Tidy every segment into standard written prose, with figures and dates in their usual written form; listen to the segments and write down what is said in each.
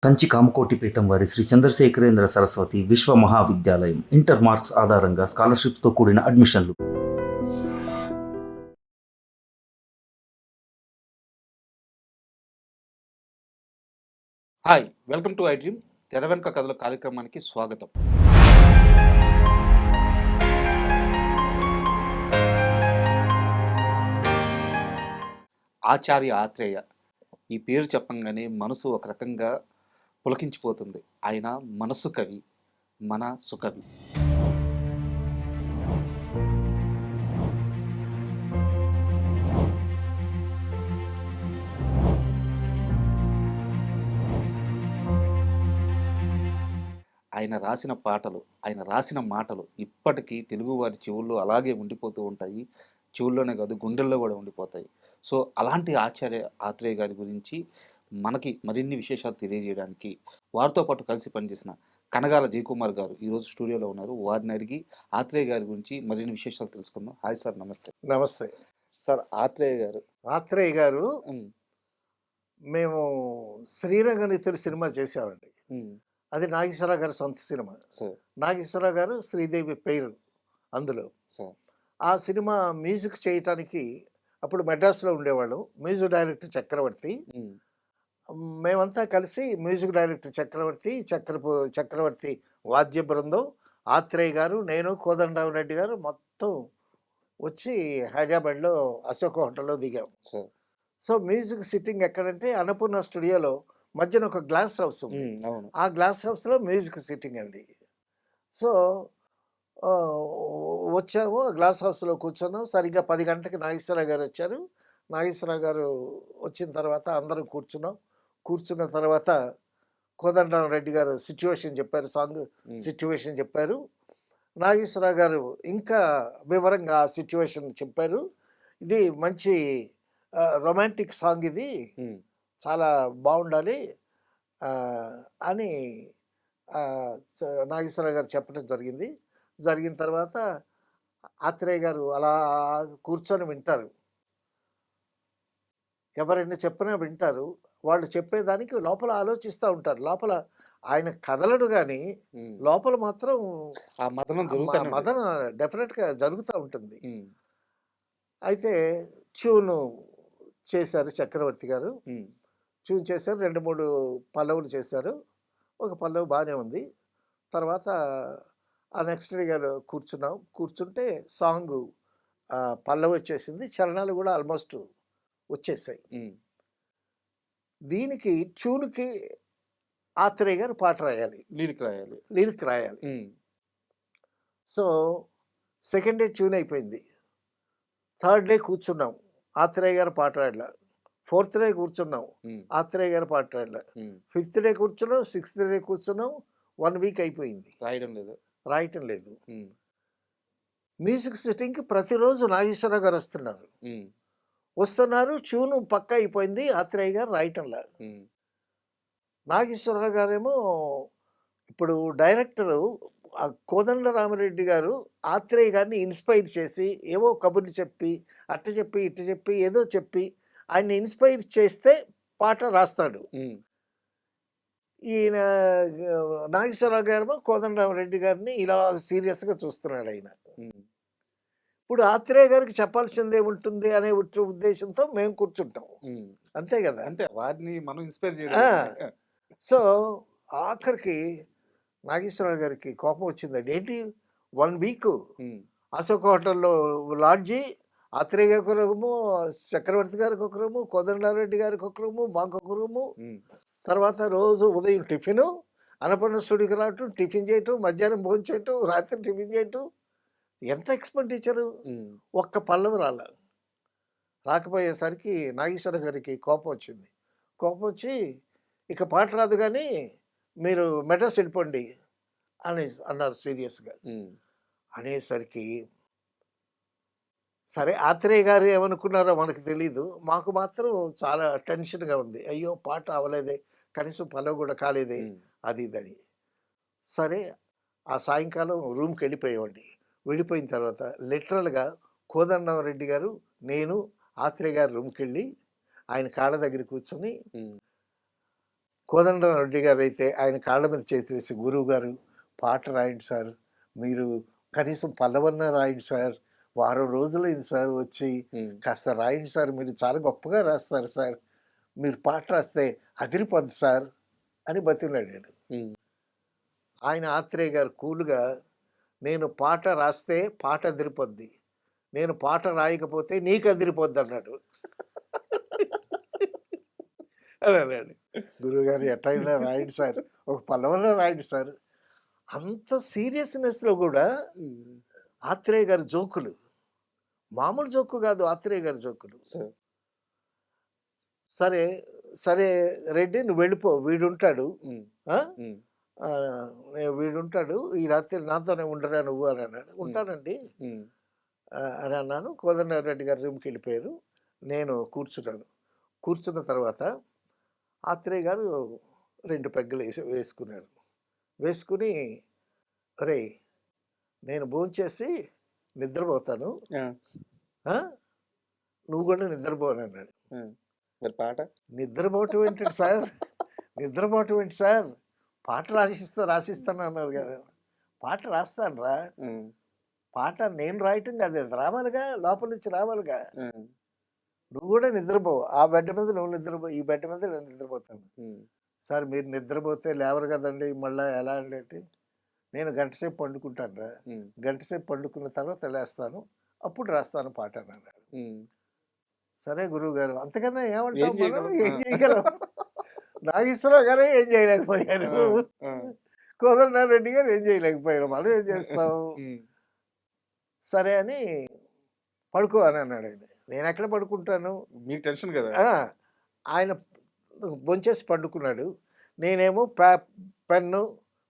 కంచి కామకోటిపీఠం వారి శ్రీ చంద్రశేఖరేంద్ర సరస్వతి విశ్వ మహావిద్యాలయం inter marks ఆధారంగా స్కాలర్షిప్తో కూడిన అడ్మిషన్లు. Hi, welcome to I dream తెర వెనుక కథల కార్యక్రమానికి స్వాగతం. ఆచార్య ఆత్రేయ ఈ పేరు చెప్పంగానే మనసు ఒక రకంగా పులకించిపోతుంది. ఆయన మనసు కవి, మన సుకవి. ఆయన రాసిన పాటలు, ఆయన రాసిన మాటలు ఇప్పటికీ తెలుగువారి చెవుల్లో అలాగే ఉండిపోతూ ఉంటాయి. చెవుల్లోనే కాదు, గుండెల్లో కూడా ఉండిపోతాయి. సో అలాంటి ఆచార్య ఆత్రేయ గారి గురించి మనకి మరిన్ని విశేషాలు తెలియజేయడానికి వారితో పాటు కలిసి పనిచేసిన కనగాల జయకుమార్ గారు ఈరోజు స్టూడియోలో ఉన్నారు. వారిని అడిగి ఆత్రేయ గారి గురించి మరిన్ని విశేషాలు తెలుసుకుందాం. హాయ్ సార్, నమస్తే. నమస్తే. సార్, ఆత్రేయ గారు ఆత్రేయ గారు ఉమ్, మేము 'శ్రీరంగనీతులు' సినిమా చేసామండి. ఉమ్, అది నాగేశ్వరరావు గారి సొంత సినిమా. సార్ నాగేశ్వరరావు గారు, శ్రీదేవి పేరు అందులో. సార్ ఆ సినిమా మ్యూజిక్ చేయటానికి అప్పుడు మెడ్రాస్‌లో ఉండేవాళ్ళం. మ్యూజిక్ డైరెక్టర్ చక్రవర్తి. ఉమ్, మేమంతా కలిసి మ్యూజిక్ డైరెక్టర్ చక్రవర్తి వాద్య బృందం, ఆత్రేయ గారు, నేను, కోదండరామిరెడ్డి గారు మొత్తం వచ్చి హైదరాబాద్‌లో అశోక హోటల్‌లో దిగాం. సార్ సో మ్యూజిక్ సిట్టింగ్ ఎక్కడంటే అన్నపూర్ణ స్టూడియోలో మధ్యన ఒక గ్లాస్ హౌస్ ఉంది. అవును. ఆ గ్లాస్ హౌస్లో మ్యూజిక్ సిట్టింగ్ అండి. సో ఆ, వచ్చాము, గ్లాస్ హౌస్లో కూర్చున్నాం. సరిగ్గా 10 గంటలకి నాగేశ్వరరావు గారు వచ్చారు. నాగేశ్వరరావు గారు వచ్చిన తర్వాత అందరం కూర్చున్నాం. కూర్చున్న తర్వాత కోదండరామిరెడ్డి గారు సిచ్యువేషన్ చెప్పారు, సాంగ్ సిచ్యువేషన్ చెప్పారు. నాగేశ్వరరావు గారు ఇంకా వివరంగా ఆ సిచ్యువేషన్ చెప్పారు. ఇది మంచి రొమాంటిక్ సాంగ్, ఇది ఉమ్, చాలా బాగుండాలి అని నాగేశ్వరరావు గారు చెప్పడం జరిగింది. జరిగిన తర్వాత ఆత్రేయ గారు అలా కూర్చొని వింటారు. ఎవరైనా చెప్పినా వింటారు. వాళ్ళు చెప్పేదానికి లోపల ఆలోచిస్తూ ఉంటారు. లోపల ఆయన కదలడు కానీ ఉమ్. లోపల మాత్రం ఆ మదనం జరుగుతానే ఉంది. మదన డెఫినెట్గా జరుగుతూ ఉంటుంది. ఉమ్, అయితే ట్యూను చేశారు చక్రవర్తి గారు. ఉమ్, ట్యూన్ చేశారు. 2, 3 పల్లవులు చేశారు. ఒక పల్లవి బాగానే ఉంది. తర్వాత ఆ నెక్స్ట్ డే గారు కూర్చున్నాం. కూర్చుంటే సాంగు పల్లవి వచ్చేసింది. చరణాలు కూడా ఆల్మోస్ట్ వచ్చేసాయి. ఉమ్, దీనికి ట్యూన్‌కి ఆత్రేయ గారు పాట రాయాలి. లిరిక్ రాయాలి. లిరిక్ రాయాలి. ఉమ్, సో సెకండ్ డే ట్యూన్ అయిపోయింది. థర్డ్ డే కూర్చున్నాం. ఆత్రేయ గారు పాట రాయలా. ఫోర్త్ డే కూర్చున్నాం. ఉమ్, ఆత్రేయ గారు పాట రాయలా. ఉమ్. ఫిఫ్త్ డే కూర్చున్నాం. సిక్స్త్ డే కూర్చున్నాం. 1 వీక్ అయిపోయింది. రాయడం లేదు. రాయటం లేదు. ఉమ్, మ్యూజిక్ సిట్టింగ్‌కి ప్రతిరోజు నాగేశ్వరరావు గారు వస్తున్నారు. ఉమ్, వస్తున్నారు. ట్యూను పక్కా అయిపోయింది. ఆత్రేయ గారు రాయటంలా. ఉమ్, నాగేశ్వరరావు గారేమో ఇప్పుడు డైరెక్టరు కోదండరామిరెడ్డి గారు ఆత్రేయ గారిని ఇన్స్పైర్ చేసి ఏవో కబుర్లు చెప్పి, అట్ట చెప్పి, ఇట్ట చెప్పి, ఏదో చెప్పి ఆయన్ని ఇన్స్పైర్ చేస్తే పాట రాస్తాడు. ఉమ్, ఈయన నాగేశ్వరరావు గారేమో కోదండరామిరెడ్డి గారిని ఇలా సీరియస్‌గా చూస్తున్నాడు ఆయన. ఉమ్. ఇప్పుడు ఆత్రేయ గారికి చెప్పాల్సిందే ఉంటుంది అనే ఉద్దేశంతో మేము కూర్చుంటాం. ఉమ్. అంతే కదా! అంతే, వారిని మనం ఇన్స్పైర్ ఆ! చేయడం. సో ఆఖరికి నాగేశ్వరరావు గారికి కోపం వచ్చిందండి. ఏంటి 1 వీకు ఉమ్, అశోక్ హోటల్‌లో లాడ్జి, ఆత్రేయ గారికి ఒక రూము, చక్రవర్తి గారికి ఒక రూము, కోదండరామిరెడ్డి గారికి ఒక రూము, మాకొక రూము. ఉమ్, తర్వాత రోజు ఉదయం టిఫిను, అన్నపూర్ణ స్టూడియోకి రావటం, టిఫిన్ చేయటం, మధ్యాహ్నం భోంచేయటం, రాత్రి టిఫిన్ చేయటం. ఎంత ఎక్స్‌పెండిచరు. ఉమ్, ఒక్క పల్లవి రాలా. రాకపోయేసరికి నాగేశ్వరరావు గారికి కోపం వచ్చింది. కోపం వచ్చి ఇక పాట రాదు గానీ మీరు మెడ్రాస్ వెళ్ళిపోండి అన్నారు సీరియస్‌గా. ఉమ్, అనేసరికి సరే ఆత్రేయ గారు ఏమనుకున్నారో మనకు తెలీదు. మాకు మాత్రం చాలా టెన్షన్‌గా ఉంది. అయ్యో! పాట అవ్వలేదే, కనీసం పల్లవి కూడా కాలేదే, ఉమ్, అది ఇదని. సరే ఆ సాయంకాలం రూమ్‌కెళ్ళిపోయామండి. వెళ్ళిపోయిన తర్వాత లిటరల్‌గా కోదండరామిరెడ్డి గారు, నేను, ఆత్రేయ గారు రూమ్‌కెళ్ళి ఆయన కాళ్ళ దగ్గర కూర్చొని ఉమ్, కోదండరామరెడ్డి గారు అయితే ఆయన కాళ్ళ మీద చేతులేసి, గురువు గారు పాట రాయండి సార్, మీరు కనీసం పల్లవన్న రాయండి సార్, వారం రోజులైంది సార్ వచ్చి, కాస్త రాయండి సార్, మీరు చాలా గొప్పగా రాస్తారు సార్, మీరు పాట రాస్తే అదిరిపోద్ది సార్ అని బతిలాడాడు. ఆయన ఆత్రేయ గారు కూల్గా, నేను పాట రాస్తే పాట అదిరిపోద్ది, నేను పాట రాయకపోతే నీకు అదిరిపోద్ది అన్నాడు. అని అన్నాడు. గురువుగారు ఎట్లయినా రాయండి సార్, ఒక పల్లవన రాయండి సార్. అంత సీరియస్నెస్లో కూడా ఆత్రేయ గారి జోకులు మామూలు జోకు కాదు, ఆత్రేయ గారి జోకులు. సరే సరే రెడ్డి, నువ్వు వెళ్ళిపో, వీడుంటాడు, ఆ? ఆ, వీడుంటాడు, ఈ రాత్రి నాతోనే ఉండరా నువ్వు అని అన్నాడు. ఉంటానండి అని అన్నాను. కోదండరెడ్డి గారి రూమ్కి వెళ్ళిపోయారు. నేను కూర్చున్నాను. కూర్చున్న తర్వాత ఆత్రేయ గారు 2 పెగ్గలు వేసుకున్నారు. వేసుకుని, రే నేను భోంచేసి నిద్రపోతాను, ఆ? నువ్వు కూడా నిద్రపోను అన్నాడు. మరి పాట నిద్రపోవటం ఏంటండి సార్, నిద్రపోవటం ఏంటి సార్, పాట రాసిస్తాను అన్నారు కదా. పాట రాస్తాను రా, పాట నేను రాయటం కాదు, అది రావాలిగా, లోపల నుంచి రావాలిగా. నువ్వు కూడా నిద్రపో, ఆ బెడ్ మీద నువ్వు నిద్రపో, ఈ బెడ్ మీద నేను నిద్రపోతాను. సార్ మీరు నిద్రపోతే లేవరు కదండి, మళ్ళీ ఎలా అంటే, నేను గంట సేపు పండుకుంటాను రా, గంట సేపు పండుకున్న తర్వాత లేస్తాను, అప్పుడు రాస్తాను పాట అన్నాడు. సరే గురువు గారు, అంతకన్నా ఏమంటాం మనం, ఏం చేయగలం. నాగేశ్వరరావు గారే ఏం చేయలేకపోయారు, కోదండరెడ్డి గారు ఏం చేయలేకపోయారు, మనం ఏం చేస్తాం. సరే అని పడుకో అని అన్నాడు ఆయన. నేను ఎక్కడ పడుకుంటాను, మీకు టెన్షన్ కదా. ఆయన బొంచేసి పండుకున్నాడు. నేనేమో పెన్ను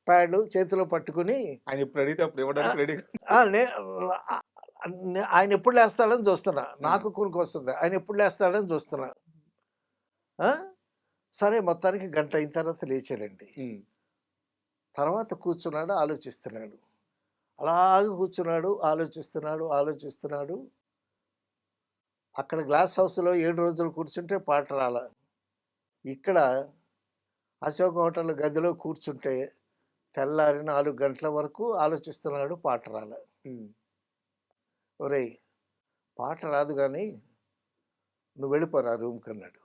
ప్యాడ్ చేతిలో పట్టుకుని, ఆయన ఎప్పుడు అడిగితే అప్పుడు ఇవ్వడానికి రెడీ. ఆయన ఎప్పుడు లేస్తాడని చూస్తున్నా, నాకు కునుకు వస్తుంది, ఆయన ఎప్పుడు లేస్తాడని చూస్తున్నా. సరే మొత్తానికి గంట అయిన తర్వాత లేచాడండి. తర్వాత కూర్చున్నాడు, ఆలోచిస్తున్నాడు. అలాగే కూర్చున్నాడు, ఆలోచిస్తున్నాడు. అక్కడ గ్లాస్ హౌస్లో 7 రోజులు కూర్చుంటే పాట రాల, ఇక్కడ అశోక్ హోటల్ గదిలో కూర్చుంటే తెల్లారి 4 గంటల వరకు ఆలోచిస్తున్నాడు, పాట రాల. ఒరేయ్ పాట రాదు కానీ నువ్వు వెళ్ళిపోరా రూమ్కి అన్నాడు.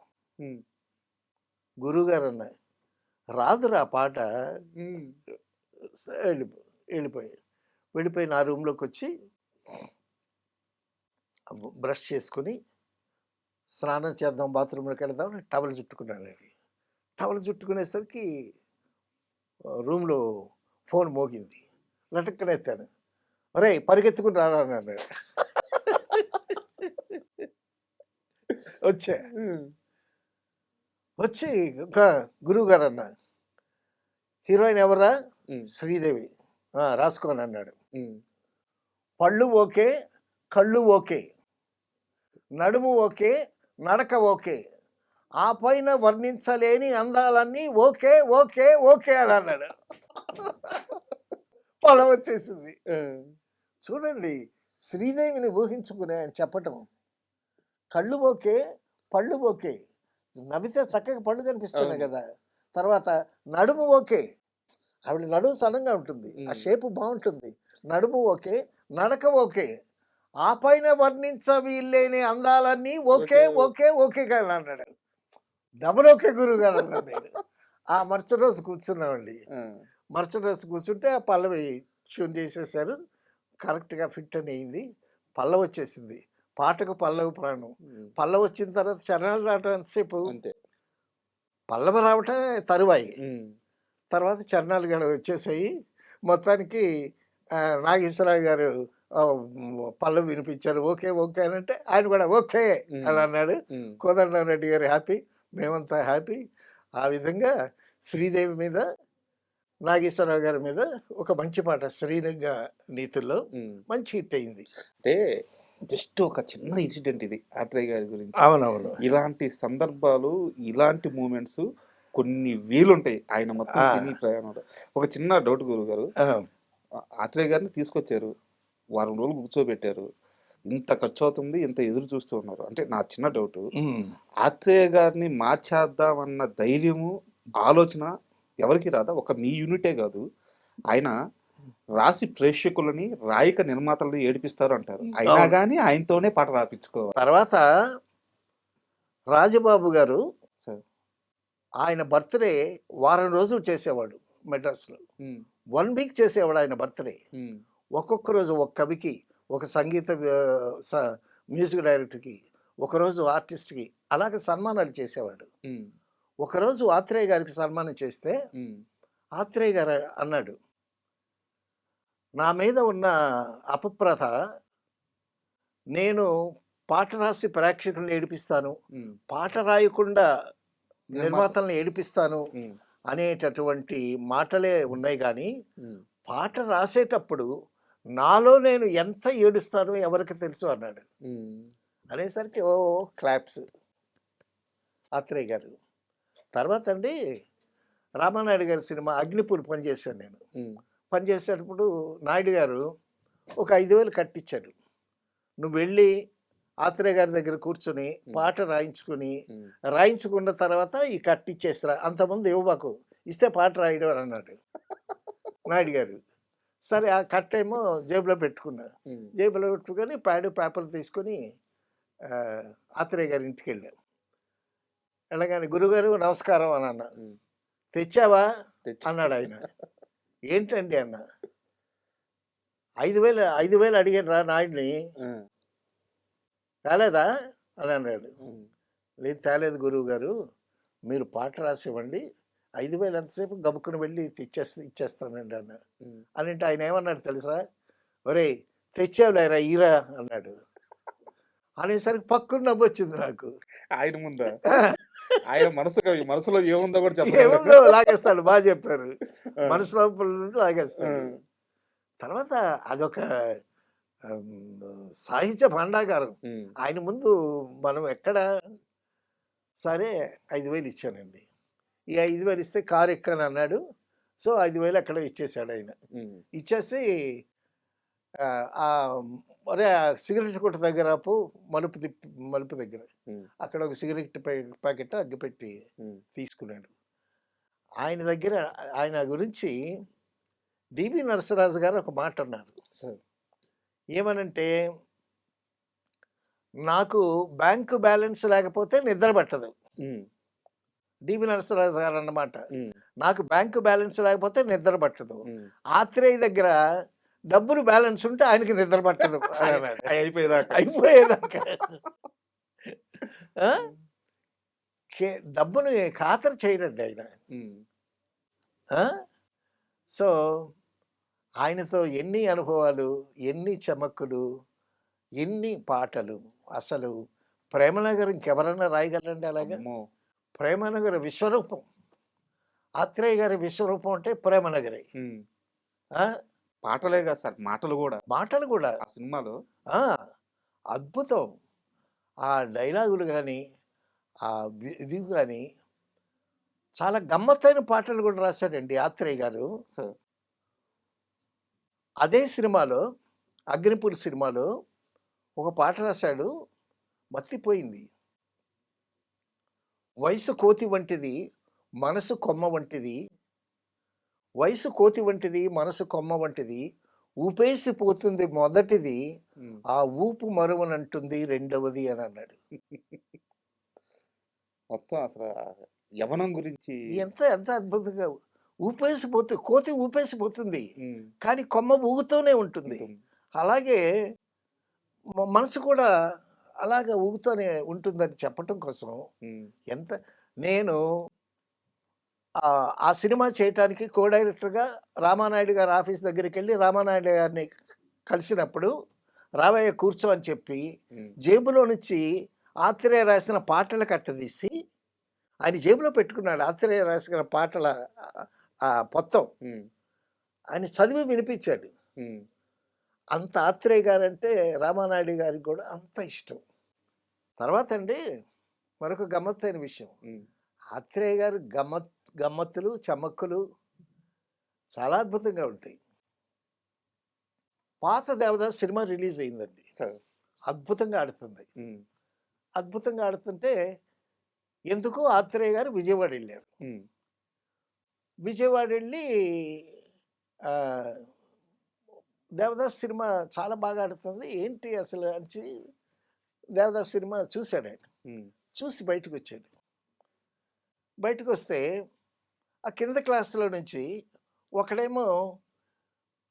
గురువుగారు అన్న, రాదురా పాట. వెళ్ళిపోయి నా రూమ్లోకి వచ్చి బ్రష్ చేసుకుని స్నానం చేద్దాం, బాత్రూంలోకి వెళదాం, టవల్ చుట్టుకున్నాను. టవల్ చుట్టుకునేసరికి రూమ్లో ఫోన్ మోగింది. లటక్కనెత్తాను. ఒరే పరిగెత్తుకుని రారా అన్నాడు. వచ్చి గురువు గారు అన్న, హీరోయిన్ ఎవరా, శ్రీదేవి, రాసుకోని అన్నాడు. పళ్ళు ఓకే, కళ్ళు ఓకే, నడుము ఓకే, నడక ఓకే, ఆ పైన వర్ణించలేని అందాలన్నీ ఓకే ఓకే ఓకే అని అన్నాడు. పొలం వచ్చేసింది. చూడండి, శ్రీదేవిని ఊహించుకునే ఆయన చెప్పటం. కళ్ళు ఓకే, పళ్ళు ఓకే, నవ్వితే చక్కగా పళ్ళు కనిపిస్తున్నాయి కదా. తర్వాత నడుము ఓకే, ఆవిడ నడుము సన్నంగా ఉంటుంది, ఆ షేపు బాగుంటుంది, నడుము ఓకే, నడక ఓకే, ఆ పైన వర్ణించ వీళ్ళేని అందాలన్నీ ఓకే ఓకే ఓకే కానీ అన్నాడు. డబుల్ ఓకే గురువు గారు అన్నాడు. నేను ఆ మరుసటి రోజు కూర్చున్నామండి. మరుసటి రోజు కూర్చుంటే ఆ పల్లవి ట్యూన్ చేసేసారు, కరెక్ట్గా ఫిట్ అని అయింది, పల్లవి వచ్చేసింది. పాటకు పల్లవి ప్రాణం. పల్లవి వచ్చిన తర్వాత చరణాలు రావటం ఎంతసేపు, పల్లవి రావటమే తరువాయి, తర్వాత చరణాలు కూడా వచ్చేసాయి. మొత్తానికి నాగేశ్వరరావు గారు పల్లవి వినిపించారు, ఓకే ఓకే అని అంటే ఆయన కూడా ఓకే అని అన్నాడు. కోదండరెడ్డి గారు హ్యాపీ, మేమంతా హ్యాపీ. ఆ విధంగా శ్రీదేవి మీద, నాగేశ్వరరావు గారి మీద ఒక మంచి పాట శ్రీరంగ నీతుల్లో మంచి హిట్ అయింది. అంటే జస్ట్ ఒక చిన్న ఇన్సిడెంట్ ఇది ఆత్రేయ గారి గురించి. అవునవును, ఇలాంటి సందర్భాలు, ఇలాంటి మూమెంట్స్ కొన్ని వేలుంటాయి ఆయన మొత్తం సినీ ప్రయాణంలో. ఒక చిన్న డౌట్ గురువు గారు, ఆత్రేయ గారిని తీసుకొచ్చారు, వారం రోజులు కూర్చోబెట్టారు, ఇంత ఖర్చు అవుతుంది, ఇంత ఎదురు చూస్తూ ఉన్నారు అంటే నా చిన్న డౌట్, ఆత్రేయ గారిని మార్చేద్దామన్న ధైర్యము ఆలోచన ఎవరికి రాదా? ఒక మీ యూనిటే గాదు. ఆయన రాసి ప్రేక్షకులని, రాయక నిర్మాతలని ఏడిపిస్తారు అంటారు. అయినా అవును. గాని ఆయనతోనే పాట రాపిచ్చుకోవాలి. తర్వాత రాజబాబు గారు సార్. ఆయన బర్త్‌డే వారం రోజులు చేసేవాడు మెడ్రాస్‌లో. హ్మ్. 1 వీక్ చేసేవాడు ఆయన బర్త్‌డే. హ్మ్. ఒక్కొక్క రోజు ఒక కవికి, ఒక సంగీత మ్యూజిక్ డైరెక్టర్‌కి, ఒకరోజు ఆర్టిస్ట్‌కి అలాగే సన్మానాలు చేసేవాడు. హ్మ్. ఒకరోజు ఆత్రేయ గారికి సన్మానం చేస్తే హ్మ్. ఆత్రేయ గారు అన్నాడు, "నా మీద ఉన్న అపప్రథ నేను పాట రాసి ప్రేక్షకుల్ని ఏడిపిస్తాను. హ్మ్. పాట రాయకుండా నిర్మాత. నిర్మాతల్ని ఏడిపిస్తాను" హ్మ్. అనేటటువంటి మాటలే ఉన్నాయి గానీ, హ్మ్. పాట రాసేటప్పుడు నాలో నేను ఎంత ఏడుస్తానో ఎవరికి తెలుసు అన్నాడు. హ్మ్. అనేసరికి ఓ క్లాప్స్ ఆత్రేయ గారు. తర్వాత అండి రామానాయుడు గారి సినిమా 'అగ్నిపూల్' పనిచేశాను నేను. హ్మ్. పనిచేసేటప్పుడు నాయుడు గారు ఒక 5,000 కట్టిచ్చాడు. "నువ్వెళ్ళి ఆత్రేయ గారి దగ్గర కూర్చొని పాట రాయించుకొని, హ్మ్. రాయించుకున్న తర్వాత ఈ కట్టిచ్చేసిరా. అంతకుముందు ఇవ్వబాకు. ఇస్తే పాట రాయడు" అని అన్నాడు నాయుడు గారు. సరే ఆ కట్టేమో జేబులో పెట్టుకున్నా. హ్మ్. జేబులో పెట్టుకొని ప్యాడు, పేపర్ తీసుకొని ఆహ్, ఆత్రేయ గారి ఇంటికెళ్ళా. వెళ్ళగానే "గురువుగారు నమస్కారం" అని అన్నా. హ్మ్. "తెచ్చావా?" తెచ్చి అన్నాడాయన. "ఏంటండి" అన్నా. 5,000 అడిగానురా నాయుడిని. ఆ! తేలేదా? అని అన్నాడు. హ్మ్. "లేదు తేలేదు గురువుగారు. మీరు పాట రాసివ్వండి. 5,000 ఎంతసేపు గబుక్కున వెళ్ళి ఇచ్చేస్తానండి" అన్నా. హ్మ్. అనంటే ఆయన ఏమన్నాడు తెలుసా? "ఒరేయ్! తెచ్చావులేరా ఇయ్యిరా" అన్నాడు. అనేసరికి పక్కున నవ్వొచ్చింది నాకు. ఆయన ముందా? ఆయన మనసులో ఏముందో కూడా చెప్పగలరు. ఏముందో లాగేస్తాడు. చెప్పారు. ఆ! మనసు లోపల నుండి ఆ! లాగేస్తాడు. తర్వాత అదొక సాహిత్య భాండాగారం. హ్మ్. ఆయన ముందు మనం ఎక్కడ సరే 5,000 ఇచ్చానండి. ఈ 5,000 ఇస్తే కారు ఎక్కానన్నాడు. సో, 5,000 ఎక్కడో ఇచ్చేసాడాయన. హ్మ్. ఇచ్చేసి ఆహ్, ఒరేయ్! ఆ సిగరెట్ కొట్టు దగ్గర ఆపు మలుపు దగ్గర. హ్మ్. అక్కడ ఒక సిగరెట్ ప్యాకెట్ అగ్గిపెట్టి హ్మ్. తీసుకున్నాడు. ఆయన దగ్గర ఆయన గురించి 'డివి నరసరాజు' గారు ఒక మాట అన్నారు. సార్. ఏమనంటే, "నాకు బ్యాంకు బ్యాలెన్స్ లేకపోతే నిద్ర పట్టదు." హ్మ్. 'డివి నరసరాజు' గారు అన్నమాట. హ్మ్. "నాకు బ్యాంకు బ్యాలెన్స్ లేకపోతే నిద్ర పట్టదు. హ్మ్. ఆత్రేయ దగ్గర డబ్బులు బ్యాలెన్స్ ఉంటే ఆయనకి నిద్ర పట్టదు" అని అన్నాడు. అయిపోయేదాకా. అయిపోయేదాకా. ఆ! హ్మ్. డబ్బుని ఖాతరు చేయడండి ఆయన. హ్మ్. ఆ! సో, ఆయనతో ఎన్ని అనుభవాలు, ఎన్ని చమక్కులు, ఎన్ని పాటలు. అసలు 'ప్రేమనగర్' ఇంకెవరన్నా రాయగలరండి అలాగా? అమ్మో! 'ప్రేమనగర్' విశ్వరూపం. ఆత్రేయ గారి విశ్వరూపం అంటే 'ప్రేమనగరే'. హ్మ్. ఆ! పాటలే కాదు సార్. మాటలు గూడా. మాటలు గూడా. ఆ సినిమాలో ఆ! అద్భుతం. ఆ డైలాగులు గాని, ఆ ఇది గాని చాలా గమ్మత్తైన పాటలు గూడా రాశాడండి ఆత్రేయ గారు. సార్. అదే సినిమాలో 'అగ్నిపుల్' సినిమాలో ఒక పాట రాశాడు. మతిపోయింది. వయసు కోతి వంటిది, మనసు కొమ్మ వంటిది. వయసు కోతి వంటిది, మనసు కొమ్మ వంటిది. ఊపేసిపోతుంది మొదటిది, హ్మ్. ఆ ఊపు మరువనంటుంది రెండవది అని అన్నాడు. మొత్తం అసల యవ్వనం గురించి. ఎంత ఎంత అద్భుతంగా కోతి ఊపేసిపోతుంది. హ్మ్. కానీ కొమ్మ ఊగుతూనే ఉంటుంది. ఉంటుంది. అలాగే మనసు కూడా అలాగే ఊగుతూనే ఉంటుందని చెప్పటం కోసం హ్మ్. ఎంత నేను ఆ సినిమా చేయటానికి కో డైరెక్టర్‌గా రామానాయుడు గారి ఆఫీస్ దగ్గరికెళ్ళి రామానాయుడు గారిని కలిసినప్పుడు, "రావయ్య కూర్చో" అని చెప్పి, హ్మ్. జేబులో నుంచి ఆత్రేయ రాసిన పాటల కట్ట తీసి, ఆయన జేబులో పెట్టుకున్నాడు. ఆత్రేయ రాసిన పాటల మొత్తం. హ్మ్. ఆయన చదివి వినిపించాడు. హ్మ్. అంత ఆత్రేయ గారంటే రామానాయుడు గారికి కూడా అంత ఇష్టం. తర్వాతండి మరొక గమ్మత్తైన విషయం. హ్మ్. ఆత్రేయ గారు గమ్మత్తులు, చమక్కులు చాలా అద్భుతంగా ఉంటాయి. 'పాత దేవదాసు' సినిమా రిలీజ్ అయిందండి. సార్. అద్భుతంగా ఆడుతుంది. హ్మ్. అద్భుతంగా ఆడుతుంటే ఎందుకో ఆత్రేయ గారు విజయవాడ ఎళ్లారు. హ్మ్. విజయవాడ వెళ్ళి ఆహ్, 'దేవదాస్' సినిమా చాలా బాగా ఆడుతుంది. ఏంటి అసలు అని 'దేవదాస్' సినిమా చూసాడాయన. హ్మ్. చూసి బయటకొచ్చాడు. బయటకొస్తే ఆ కింద క్లాస్‌లో నుంచి ఒకడేమో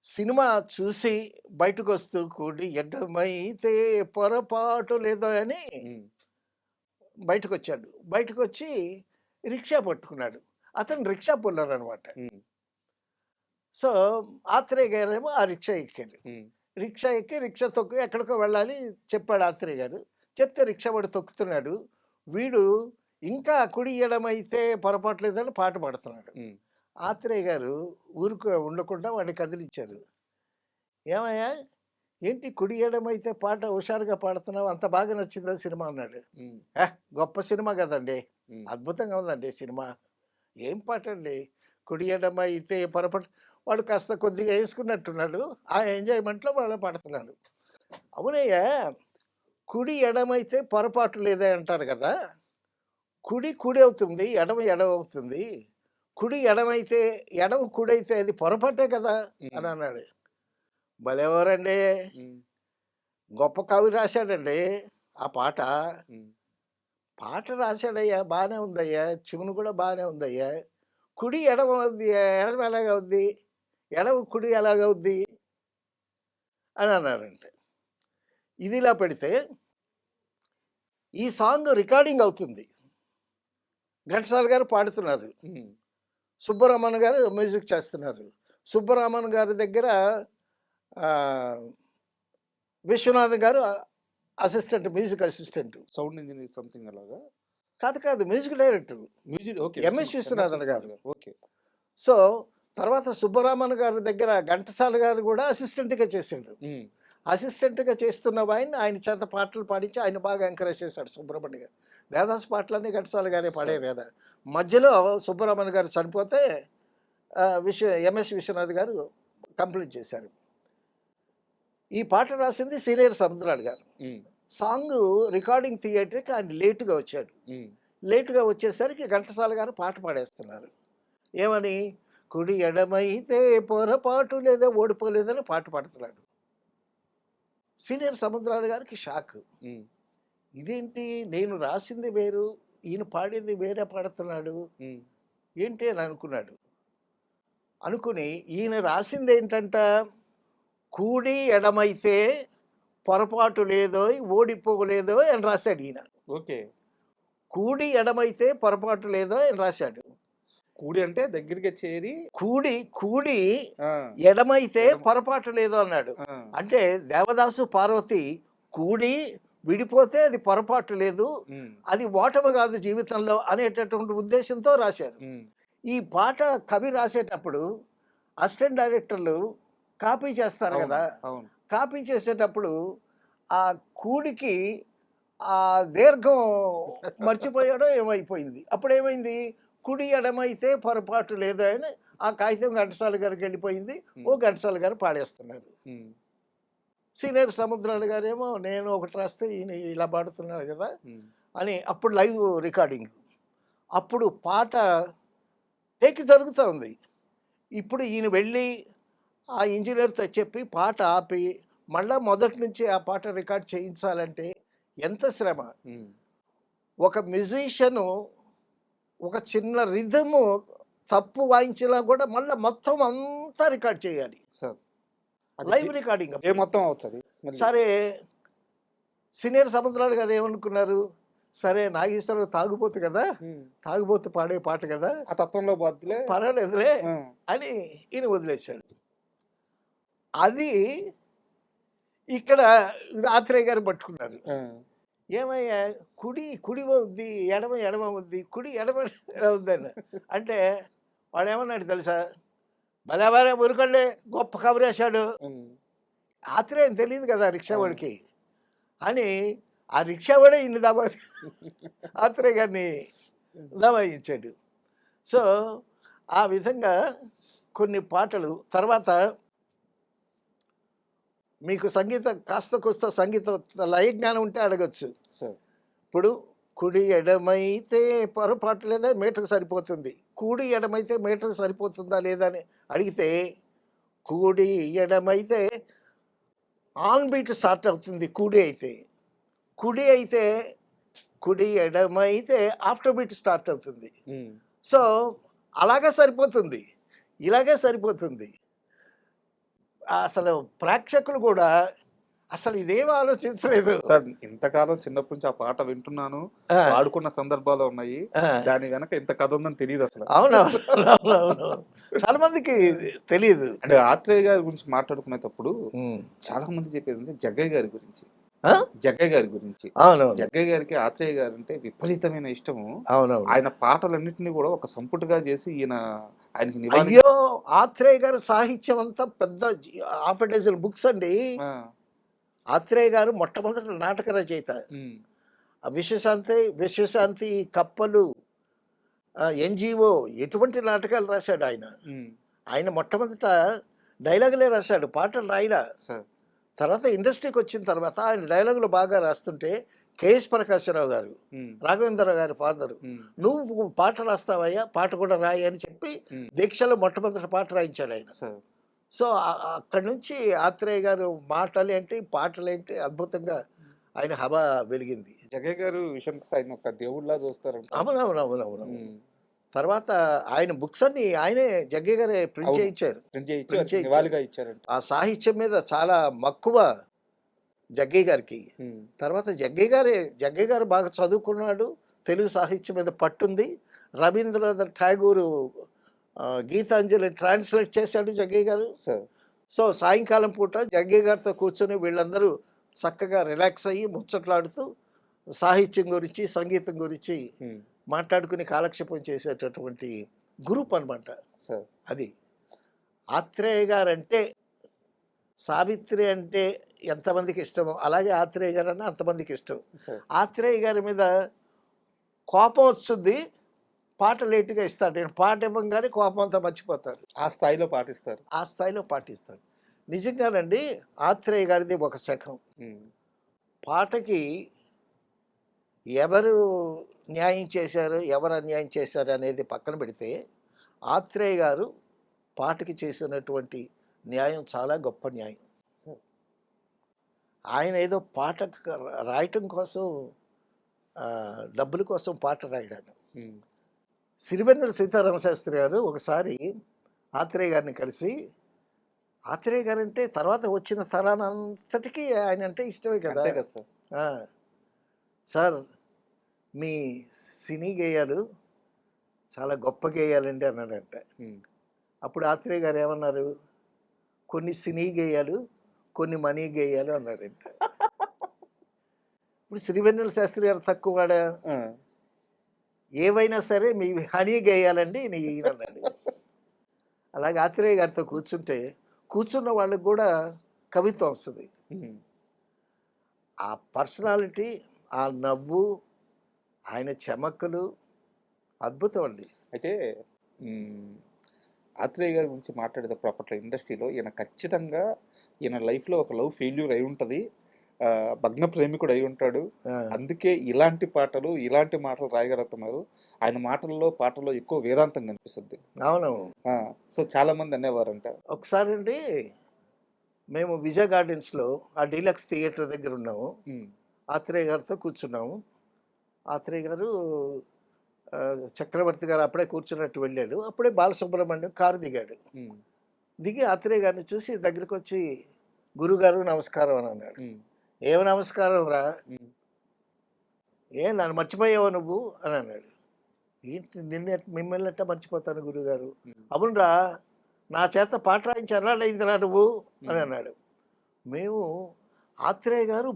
సినిమా చూసి బయటకొస్తూ కూడి ఎడ్డమైతే పొరపాటు లేదో అని హ్మ్. బయటకొచ్చాడు. బయటకొచ్చి రిక్షా పట్టుకున్నాడు. అతను రిక్షా పుల్లర్ అనమాట. హ్మ్. సో, ఆత్రేయ గారేమో ఆ రిక్షా ఎక్కారు. హ్మ్. రిక్షా ఎక్కి రిక్షా తొక్కి ఎక్కడికో వెళ్ళాలి చెప్పాడు ఆత్రేయ గారు. చెప్తే రిక్షా వాడు తొక్కుతున్నాడు. వీడు ఇంకా కుడి ఎడమైతే పొరపాటు లేదని పాట పాడుతున్నాడు. హ్మ్. ఆత్రేయ గారు ఉండకుండా వాడిని కదిలించారు. "ఏమయ్యా! ఏంటి కుడి ఎడమైతే పాట హుషారుగా పాడుతున్నావు అంత బాగా నచ్చిందా సినిమా" అన్నాడు. హ్మ్. గొప్ప సినిమా గదండీ! హ్మ్. అద్భుతంగా ఉందండి సినిమా. ఏం పాటండి. కుడి ఎడమైతే పొరపాటు వాడు కాస్త కొద్దిగా యేసుకున్నట్టున్నాడు. ఆ ఎంజాయ్‌మెంట్‌లో వాడు పాడుతున్నాడు. అవునయ్యా! కుడి ఎడమైతే పొరపాటు లేదే అంటారు గదా! కుడి కుడి అవుతుంది. ఎడమ ఎడమ అవుతుంది. కుడి ఎడమైతే ఎడమ కుడైతే అది పొరపాటే కదా! హ్మ్. అని అన్నాడు. భలేవారండి. హ్మ్. గొప్ప కవి రాశాడండి ఆ పాట. హ్మ్. పాట రాశాడయ్యా! బానే ఉందయ్యా! ట్యూన్ కూడా బానే ఉందయ్యా! కుడి ఎడమ అవుద్ది. ఎడమ ఎలాగవుద్ది? ఎడమ కుడి ఎలాగవుద్ది? అని అన్నారంట. ఇదిలా పెడితే ఈ సాంగ్ రికార్డింగ్ అవుతుంది. ఘంటసాల గారు పాడుతున్నారు. హ్మ్. సుబ్బరామన్ గారు మ్యూజిక్ చేస్తున్నారు. సుబ్బరామన్ గారి దగ్గర ఆహ్, విశ్వనాథన్ గారు assistant music assistant. Sound engineer something అలాగా? కాదు music director music okay. MS Viswanathan గారు. ఓకే. సో, తర్వాత సుబ్బరామన్ గారి దగ్గర ఘంటసాల గారు కూడా అసిస్టెంట్‌గా చేసాడు. హ్మ్. అసిస్టెంట్‌గా చేస్తున్న ఆయన చేత పాటలు పాడించి ఆయన బాగా ఎంకరేజ్ చేశాడు సుబ్రహ్మణ్యం గారు. దేవదాస్ పాటలన్నీ ఘంటసాల గారే పాడేవి సరే. కదా! మధ్యలో సుబ్బరామన్ గారు చనిపోతే ఎంఎస్ విశ్వనాథ్ గారు కంప్లీట్ చేశారు. ఈ పాట రాసింది సీనియర్ సముద్రాలు గారు. హ్మ్. సాంగు రికార్డింగ్ థియేటర్‌కి ఆయన లేట్‌గా వచ్చాడు. హ్మ్. లేట్‌గా వచ్చేసరికి ఘంటసాల గారు పాట పాడేస్తున్నారు. ఏమని? కుడి ఎడమైతే పొరపాటు లేదా ఓడిపోలేదని పాట పాడుతున్నాడు. సీనియర్ సముద్రాల గారికి షాక్. హ్మ్. ఇదేంటి నేను రాసింది వేరు, ఈయన పాడింది వేరే పాడుతున్నాడు. హ్మ్. ఏంటి అని అనుకున్నాడు. అనుకుని ఈయన రాసిందేంటంట, కూడి ఎడమైతే పొరపాటు లేదోయ్ ఓడిపోలేదోయ్ అని రాశాడు ఈయన. ఓకే. కూడి ఎడమైతే పొరపాటు లేదోయ్ అని రాశాడు. కూడి అంటే దగ్గరికి చేరి కూడి ఆ! ఎడమైతే ఎడమ పొరపాటు లేదు అన్నాడు. ఆ! అంటే దేవదాసు పార్వతి కూడి విడిపోతే అది పొరపాటు లేదు. హ్మ్. అది ఓటమి కాదు జీవితంలో అనేటటువంటి ఉద్దేశంతో రాశారు. హ్మ్. ఈ పాట కవి రాసేటప్పుడు అసిస్టెంట్ డైరెక్టర్లు కాపీ చేస్తారు అవును. కదా! అవును. కాపీ చేసేటప్పుడు ఆ కూడికి ఆ దీర్ఘం మర్చిపోయాడో ఏమైపోయింది. అప్పుడేమైంది? కుడి ఎడమైతే పొరపాటు లేదు అని ఆ కాగితం ఘంటసాల గారికి వెళ్ళిపోయింది. హ్మ్. ఘంటసాల గారు పాడేస్తున్నారు. హ్మ్. సీనియర్ సముద్రాల గారేమో నేను ఒకటి రాస్తే ఈయన ఇలా పాడుతున్నాడు కదా! హ్మ్. అని అప్పుడు లైవ్ రికార్డింగ్. అప్పుడు పాట టేక్ జరుగుతా ఉంది. ఇప్పుడు ఈయన వెళ్ళి ఆ ఇంజినీర్‌తో చెప్పి పాట ఆపి మళ్ళా మొదటి నుంచి ఆ పాట రికార్డ్ చేయించాలంటే ఎంత శ్రమ. హ్మ్. ఒక మ్యూజిషియను ఒక చిన్న రిథము తప్పు వాయించినా కూడా మళ్ళా మొత్తం అంతా రికార్డ్ చేయాలి. సార్. అది లైవ్ రికార్డింగ్ డే అప్పుడు. మొత్తం అవచ్చది. మళ్ళీ. సరే సీనియర్ సముద్రాలు గారు ఏమనుకున్నారు? సరే నాగేశ్వరరావు తాగుబోతు కదా! హ్మ్. తాగుబోతు పాడే పాట కదా! ఆ తత్వంలో పోద్దిలే. పర్వాలేదులే ఆ! అని ఈయన వదిలేసాడు. అది ఇక్కడ ఆత్రేయ గారు పట్టుకున్నారు. ఆ! ఏమయ్యా కుడి అవుద్ది, ఎడమ అవుద్ది, కుడి ఎడమ అవుద్దని. అంటే వాడేమన్నాడు తెలుసా? భలే భలే ఊరుకోండి గొప్ప కబురేశాడు. హ్మ్. ఆత్రేయం తెలీదు కదా రిక్షా ఆ! వాడికి. అని ఆ రిక్షా వాడే ఇన్ని ఆత్రేయ గారిని దబాయించాడు. సో, ఆ విధంగా కొన్ని పాటలు తర్వాత మీకు సంగీతం కాస్త కూస్త సంగీతం లయ జ్ఞానం ఉంటే అడగొచ్చు. సార్. ఇప్పుడు కుడి ఎడమైతే పొరపాటు లేదా మీటకు సరిపోతుంది. కూడి ఎడమైతే మీటర్ సరిపోతుందా లేదా అని అడిగితే, కూడి ఎడమైతే ఆన్ బీట్ స్టార్ట్ అవుతుంది కుడి అయితే. కుడి అయితే కుడి ఎడమైతే ఆఫ్టర్ బీట్ స్టార్ట్ అవుతుంది. ఉమ్. సో, అలాగే సరిపోతుంది. ఇలాగే సరిపోతుంది. అసలు ప్రేక్షకులు కూడా అసలు ఇదేం ఆలోచించలేదు. సార్ ఇంతకాలం చిన్నప్పటి నుంచి ఆ పాట వింటున్నాను, ఆ! వాడుకున్న సందర్భాలు ఉన్నాయి. ఆ! దాని వెనక ఇంత కథ ఉందని తెలియదు అసలు. అవునవును. చాలా మందికి తెలీదు. అంటే ఆత్రేయ గారి గురించి మాట్లాడుకునేటప్పుడు హ్మ్. చాలా మంది చెప్పేది అంటే జగ్గయ్య గారి గురించి. ఆ? జగ్గయ్య గారి గురించి. అవునవును. జగ్గయ్య గారికి ఆత్రేయ గారు అంటే విపరీతమైన ఇష్టము. అవునవును. ఆయన పాటలన్నింటినీ కూడా ఒక సంపుటిగా చేసి ఆయనకి నివాళి. అయ్యో! ఆత్రేయ గారి సాహిత్యం అంతా పెద్ద హాఫ్ ఎ డజన్ బుక్స్ అండి. ఆ, ఆత్రేయ గారు మొట్టమొదటి నాటక రచయిత. ఉమ్, విశ్వశాంతి, కప్పలు, ఎన్‌జీఓ ఎటువంటి నాటకాలు రాశాడు ఆయన. ఉమ్, ఆయన మొట్టమొదట డైలాగులే రాశాడు. పాటలు రాయలా. సార్. తర్వాత ఇండస్ట్రీకి వచ్చిన తర్వాత ఆయన డైలాగులు బాగా రాస్తుంటే కేఎస్ ప్రకాశరావు గారు, ఉమ్, రాఘవేంద్రరావు గారి ఫాదరు, ఉమ్, "నువ్వు పాట రాస్తావయ్యా, పాట కూడా రాయి" అని చెప్పి ఉమ్, దీక్షలో మొట్టమొదటి పాట రాయించాడు ఆయన. సార్. సో, అక్కడి నుంచి ఆత్రేయ గారు మాటలేంటి, పాటలేంటి అద్భుతంగా ఆయన హవా వెలిగింది. జగ్గయ్య గారు విషయానికి ఆయన ఒక దేవుడిలా చూస్తారంట. అవునవునవునవును. ఉమ్, తర్వాత ఆయన బుక్స్ అన్ని ఆయనే జగ్గయ్య గారే ప్రింట్ అవును. చేయించారు. ప్రింట్ చేయించి ప్రింట్ వారికి చేయించారు. నివాళిగా ఇచ్చారంట. ఆ సాహిత్యం మీద చాలా మక్కువ జగ్గయ్య గారికి. ఉమ్, తర్వాత జగ్గయ్య గారు బాగా చదువుకున్నాడు. తెలుగు సాహిత్యం మీద పట్టుంది. రవీంద్రనాథ్ ఠాగూరు గీతాంజలి ట్రాన్స్లేట్ చేశాడు జగ్గయ్య గారు. సార్. సో, సాయంకాలం పూట జగ్గయ్య గారితో కూర్చొని వీళ్ళందరూ చక్కగా రిలాక్స్ అయ్యి ముచ్చట్లాడుతూ సాహిత్యం గురించి, సంగీతం గురించి ఉమ్, మాట్లాడుకుని కాలక్షేపం చేసేటటువంటి గ్రూప్ అనమాట సార్. అది. ఆత్రేయ గారంటే, సావిత్రి అంటే ఎంతమందికి ఇష్టమో అలాగే ఆత్రేయ గారన్నా అంతమందికి ఇష్టం. సార్. ఆత్రేయ గారి మీద కోపం వస్తుంది, పాట లేటుగా ఇస్తాడు. నేను పాట ఇవ్వంగానే కోపం అంతా మర్చిపోతారు. ఆ స్థాయిలో పాటిస్తారు. ఆ స్థాయిలో పాటిస్తాడు. నిజంగానండి ఆత్రేయ గారిది ఒక శకం. ఉమ్, పాటకి ఎవరు న్యాయం చేశారు, ఎవరు అన్యాయం చేశారు అనేది పక్కన పెడితే, ఆత్రేయ గారు పాటకి చేసినటువంటి న్యాయం చాలా గొప్ప న్యాయం. ఆయన ఏదో పాట రాయటం కోసం, డబ్బుల కోసం పాట రాయడాడు. ఉమ్, సిరివెన్నెల సీతారామ శాస్త్రి గారు ఒకసారి ఆత్రేయ గారిని కలిసి, ఆత్రేయ గారంటే తర్వాత వచ్చిన తరానంతటికీ ఆయన అంటే ఇష్టమే కదా. అంతే కదా సార్. ఆ, సార్ మీ సినీ గేయాలు చాలా గొప్ప గేయాలండి అన్నాడంట. ఉమ్, అప్పుడు ఆత్రేయ గారు ఏమన్నారు, కొన్ని సినీ గేయాలు, కొన్ని మనీ గేయాలు అన్నాడంట. ఇప్పుడు శ్రీవెన్నెల శాస్త్రి గారు తక్కువ వాడా? ఆ, ఏవైనా సరే మీ హనీ గేయాలండి ఈయన అన్నాడు. అలాగే ఆత్రేయ గారితో కూర్చున్న వాళ్ళకి కూడా కవిత్వం వస్తుంది. ఉమ్, ఆ పర్సనాలిటీ, ఆ నవ్వు, ఆయన చెమక్కులు అద్భుతం అండి. అయితే ఆత్రేయ గారి గురించి మాట్లాడేటప్పుడు అప్పట్లో ఇండస్ట్రీలో ఖచ్చితంగా ఈయన లైఫ్లో ఒక లవ్ ఫెయిల్యూర్ అయి ఉంటుంది, భగ్న ప్రేమికుడు అయి ఉంటాడు. ఆ, అందుకే ఇలాంటి పాటలు, ఇలాంటి మాటలు రాయగలుగుతున్నారు. ఆయన పాటల్లో ఎక్కువ వేదాంతం కనిపిస్తుంది. అవును. సో చాలా మంది అనేవారంట. ఒకసారి అండి మేము విజయ గార్డెన్స్లో ఆ డీలక్స్ థియేటర్ దగ్గర ఉన్నాము. ఉమ్, ఆత్రేయ గారితో కూర్చున్నాము. ఆత్రేయ గారు, చక్రవర్తి గారు అప్పుడే కూర్చున్నట్టు వెళ్ళాడు. అప్పుడే బాలసుబ్రహ్మణ్యం కారు దిగాడు. ఉమ్, దిగి ఆత్రేయ గారిని చూసి దగ్గరికి వచ్చి, గురుగారు నమస్కారం అని అన్నాడు. ఉమ్, ఏం నమస్కారం రా, ఉమ్, నన్ను మర్చిపోయావా నువ్వు అని అన్నాడు. ఏంటి మిమ్మల్ని ఎట్టా మర్చిపోతాను గురుగారు? ఉమ్, అవునరా, నా చేత పాట రాయించి అన్నాడైందిరా నువ్వు అని అన్నాడు. మేము ఆత్రేయ గారు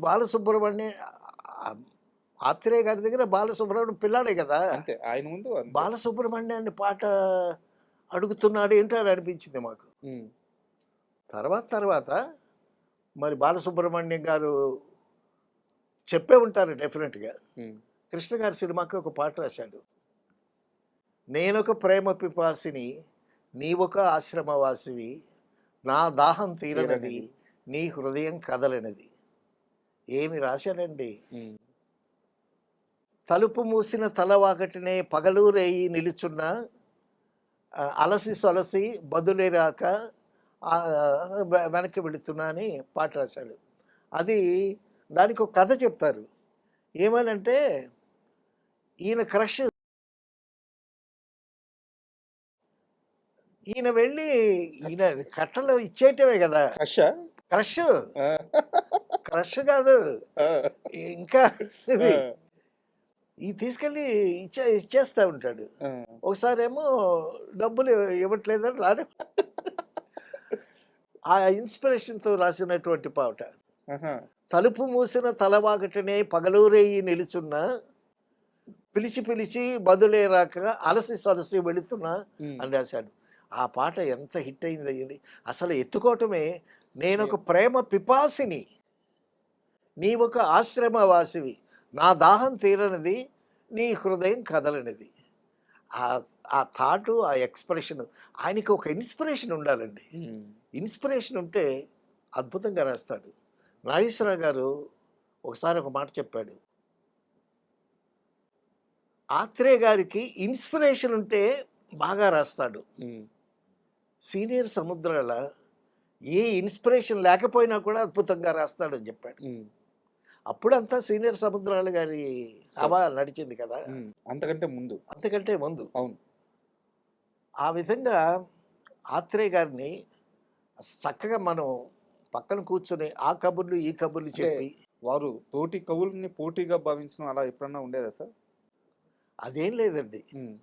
ఆత్రేయ గారి దగ్గర బాలసుబ్రహ్మణ్యం పిల్లాడే కదా, అంతే ఆయన ముందు అంతే. బాలసుబ్రహ్మణ్యాన్ని పాట అడుగుతున్నాడు ఏంటో అని అనిపించింది మాకు. ఉమ్, తర్వాత మరి బాలసుబ్రహ్మణ్యం గారు చెప్పే ఉంటారు డెఫినెట్గా. ఉమ్, కృష్ణ గారి సినిమాకి ఒక పాట రాశాడు. నేనొక ప్రేమ పిపాసిని, నీవొక ఆశ్రమవాసివి, నా దాహం తీరనది, నీ హృదయం కదలనిది. ఏమి రాశాడండి. ఉమ్, తలుపు మూసిన తలవాకటినే పగలు రేయి నిలుచున్న, అలసి సొలసి బదులే రాక వెనక్కి వెళుతున్నా అని పాట రాశాడు. అది దానికి ఒక కథ చెప్తారు. ఏమనంటే ఈయన క్రష్, ఈయన వెళ్ళి ఈయన కట్టలు ఇచ్చేయటమే కదా క్రషా? క్రష్. ఆ. క్రష్ కాదు, ఆ. ఇంకా ఇది ఆ. ఈ తీసుకెళ్ళి ఇచ్చేస్తా ఉంటాడు. ఆ. ఒకసారేమో డబ్బులు ఇవ్వట్లేదని రాను. ఆ ఇన్స్పిరేషన్తో రాసినటువంటి పాట. ఆహా. తలుపు మూసిన తలవాగటనే పగలూరేయి నిలుచున్న, పిలిచి పిలిచి బదులే రాక అలసి సొలసి వెళుతున్నా ఉమ్. అని రాశాడు. ఆ పాట ఎంత హిట్ అయింది. అసలు ఎత్తుకోవటమే, నేనొక ప్రేమ పిపాసిని, నీవొక ఆశ్రమవాసివి, నా దాహం తీరనిది, నీ హృదయం కదలనిది. ఆ ఆ థాటు, ఆ ఎక్స్ప్రెషన్, ఆయనకి ఒక ఇన్స్పిరేషన్ ఉండాలండి. ఉమ్. ఇన్స్పిరేషన్ ఉంటే అద్భుతంగా రాస్తాడు. నాగేశ్వరరావు గారు ఒకసారి ఒక మాట చెప్పాడు, ఆత్రేయ గారికి ఇన్స్పిరేషన్ ఉంటే బాగా రాస్తాడు, ఉమ్. సీనియర్ సముద్రాల ఏ ఇన్స్పిరేషన్ లేకపోయినా కూడా అద్భుతంగా రాస్తాడు అని చెప్పాడు. ఉమ్. అప్పుడంతా సీనియర్ సముద్రాల గారి హవా నడిచింది కదా, ఉమ్. అంతకంటే ముందు. అంతకంటే ముందు. అవును. ఆ విధంగా ఆత్రేయ గారిని చక్కగా మనం పక్కన కూర్చొని ఆ కబుర్లు ఈ కబుర్లు అంటే చెప్పి, వారు తోటి కవుల్ని పోటీగా భావించడం అలా ఎప్పుడన్నా ఉండేదా సార్? అదేం లేదండి, ఉమ్.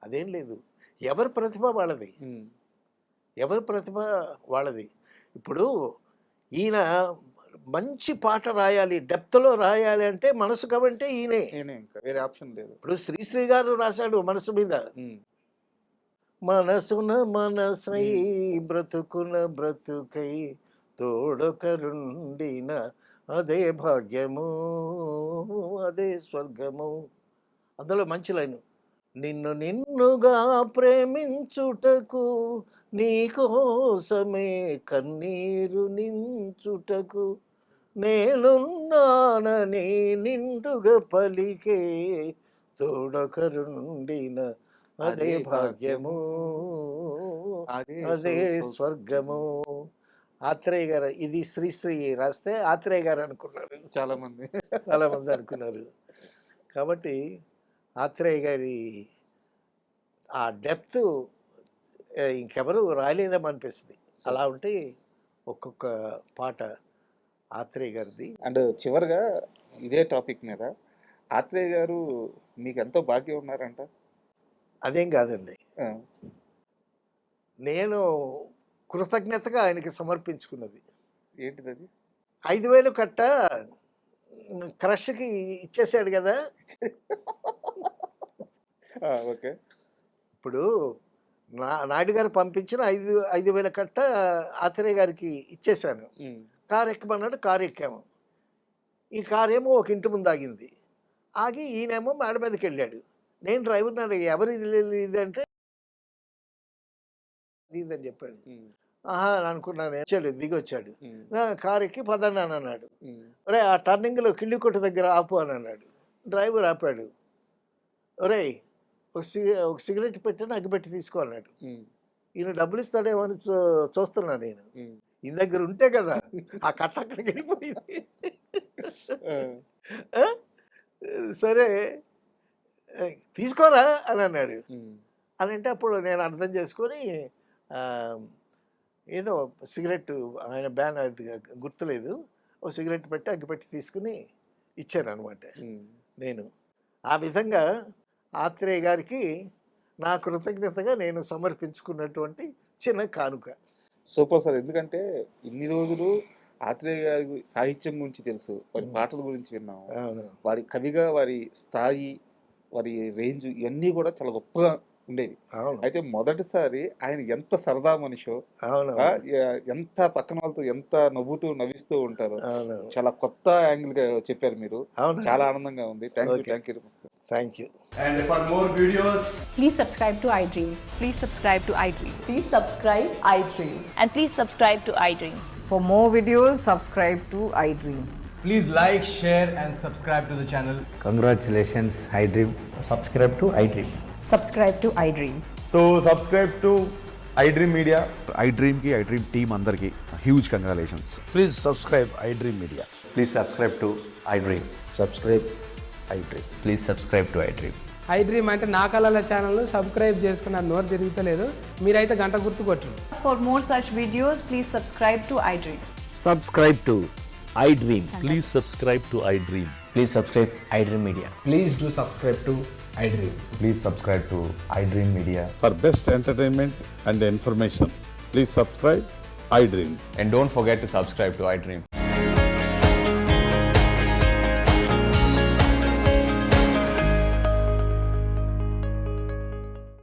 అదేం లేదు. ఎవరి ప్రతిభ వాళ్ళది, ఉమ్. ఎవరి ప్రతిభ వాళ్ళది. ఇప్పుడు ఈయన మంచి పాట రాయాలి, డెప్త్లో రాయాలి అంటే మనసు కవంటే ఈయనే. నేనే, ఇంకా వేరే ఆప్షన్ లేదు. ఇప్పుడు శ్రీశ్రీ గారు రాశాడు మనసు మీద, ఉమ్. మనసున మనసై బ్రతుకున బ్రతుకై తోడొకరుండిన అదే భాగ్యము, అదే స్వర్గము. అందులో మంచి లైను, నిన్ను నిన్నుగా ప్రేమించుటకు, నీకోసమే కన్నీరు నించుటకు, నేనున్నానని నిండుగా పలికే తోడొకరుండిన అదే భాగ్యము, అదే అదే స్వర్గము. ఆత్రేయ గారు, ఇది శ్రీశ్రీ రాస్తే ఆత్రేయ గారు అనుకున్నారు, చాలా మంది. చాలా మంది అనుకున్నారు. కాబట్టి ఆత్రేయ గారి ఆ డెప్త్ ఇంకెవరు రాయలేరేమో అనిపిస్తుంది. అలా ఉంటే ఒక్కొక్క పాట ఆత్రేయ గారిది. అండ్ చివరిగా ఇదే టాపిక్ మీద ఆత్రేయ గారు మీకు ఎంతో భాగ్యం ఉన్నారంట. అదేం కాదండి, ఆ. నేను కృతజ్ఞతగా ఆయనకి సమర్పించుకున్నది ఏంటిది అది? 5,000 కట్ట క్రష్కి ఇచ్చేసాడు కదా. ఆ, ఓకే. ఇప్పుడు నాయుడు గారు పంపించిన 5,000 కట్ట ఆత్రేయ గారికి ఇచ్చేశాను. ఉమ్. కారు ఎక్కమన్నాడు, కారు ఎక్కాము. ఈ కారు ఏమో ఒక ఇంటి ముందు ఆగింది. ఆగి ఈయనేమో మేడ మీదకి వెళ్ళాడు. నేను డ్రైవర్ని అడిగా, ఎవరు ఇది అంటే ఇదని చెప్పాడు. ఉమ్. ఆహా అని అనుకున్నాను. వచ్చాడు, దిగి వచ్చాడు. ఉమ్. కారు ఎక్కి పదండి అని అన్నాడు. ఉమ్. ఒరే ఆ టర్నింగ్లో కిళ్ళి కొట్టు దగ్గర ఆపు అని అన్నాడు. డ్రైవర్ ఆపాడు. ఒరే ఒక సిగరెట్ పెట్టి అగ్గిపెట్టి తీసుకో అన్నాడు. ఉమ్. ఈయన డబ్బులు ఇస్తాడేమో అని చూస్తున్నా నేను. ఉమ్. ఈ దగ్గర ఉంటే కదా ఆ కట్ట అక్కడికి వెళ్ళిపోయింది. ఆ. ఆ? సరే తీసుకోరా అని అన్నాడు. ఉమ్. అని అంటే అప్పుడు నేను అర్థం చేసుకొని ఆ, ఏదో సిగరెట్, ఆయన బ్యాన్ అది గుర్తులేదు, ఓ సిగరెట్ పెట్టి అగ్గిపెట్టి తీసుకుని ఇచ్చాను అనమాట. ఉమ్. నేను ఆ విధంగా ఆత్రేయ గారికి నా కృతజ్ఞతగా నేను సమర్పించుకున్నటువంటి చిన్న కానుక. Super sir. ఎందుకంటే ఇన్ని రోజులు ఆత్రేయ గారి సాహిత్యం గురించి తెలుసు, వారి పాటల గురించి విన్నాము, అవును, వారి కవిగా వారి స్థాయి, వారి రేంజ్ ఇవన్నీ కూడా చాలా గొప్పగా ఉండేవి. అవును, అయితే మొదటిసారి ఆయన ఎంత సరదా మనిషో, అవును, ఎంత పక్కన వాళ్ళతో ఎంత నవ్వుతూ నవ్విస్తూ ఉంటారు, అవును, చాలా కొత్త యాంగిల్ గా చెప్పారు మీరు. అవును. చాలా ఆనందంగా ఉంది. Thank you, Okay. Thank you. Thank you. And for more videos, Please subscribe to iDream. Please subscribe to iDream. Please subscribe iDream. And please subscribe to iDream. For more videos, subscribe to iDream. please like, share, and subscribe to the channel. Congratulations, iDream. Subscribe to iDream. Subscribe to iDream. So subscribe to iDream Media. iDream కి iDream team అందరికి huge congratulations. Please subscribe iDream Media. Please subscribe to iDream. Subscribe iDream. Please subscribe to iDream. iDream అంటే నా కళల channel subscribe చేసుకున్న నోరు తిరుగుతలేదు, మీరైతే గంట గుర్తు కొట్టండి. For more such videos, please subscribe to iDream. Subscribe to iDream. Please subscribe to iDream. Please subscribe iDream Media. Please do subscribe to iDream. Please subscribe to iDream Media. For best entertainment and information, please subscribe iDream. And don't forget to subscribe to iDream.